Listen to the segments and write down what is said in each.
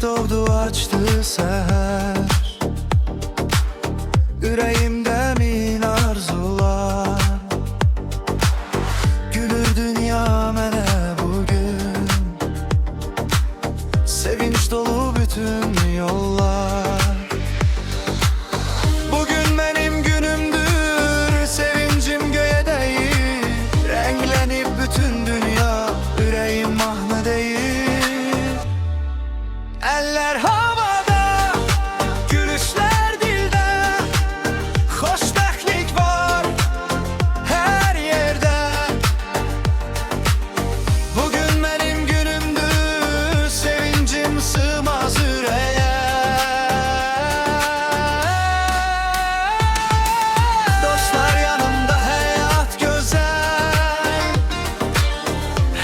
Güneş doğdu açtı seher, yüreğimde min arzular. Gülür dünya mənə bugün, sevinç dolu bütün yollar. Bugün benim günümdür, sevincim göğe değil. Renklenip bütün dünya, yüreğim mahnı değil. Eller havada, gülüşler dilde, xoşbəxtlik var her yerde. Bugün benim günümdür, sevincim sığmaz yüreğe. Dostlar yanımda, hayat güzel,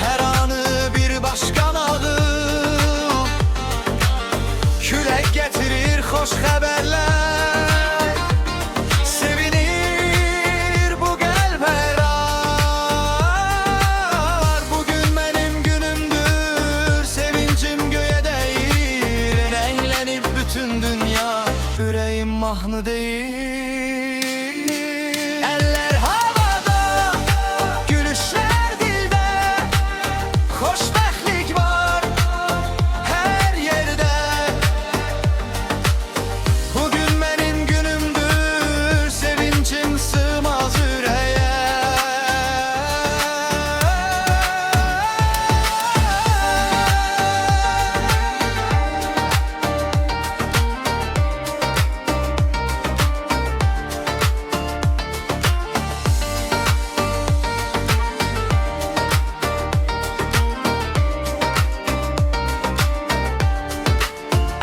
her anı bir başka nağıl. Külək getirir xoş xəbərlər, sevinir bu qəlb hər an. Bugün mənim günümdür, sevincim göyə dəyir. Rənglənib bütün dünya, ürəyim mahnı deyir. Əllər havada, gülüşlər dildə, xoşbəxtlik var her yerde. Bugün benim günümdür, sevincim sığmaz yüreğe.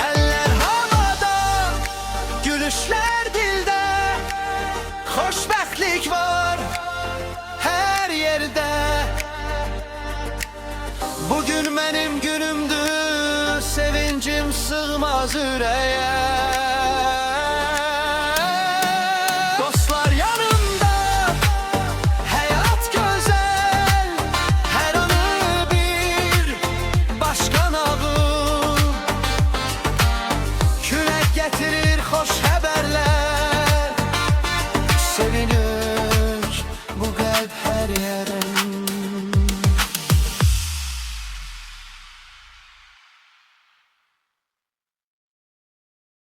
Eller havada, gülüşler dilde, xoşbəxtlik var her yerde. Bugün benim günümdür, sevincim sığmaz yüreğe.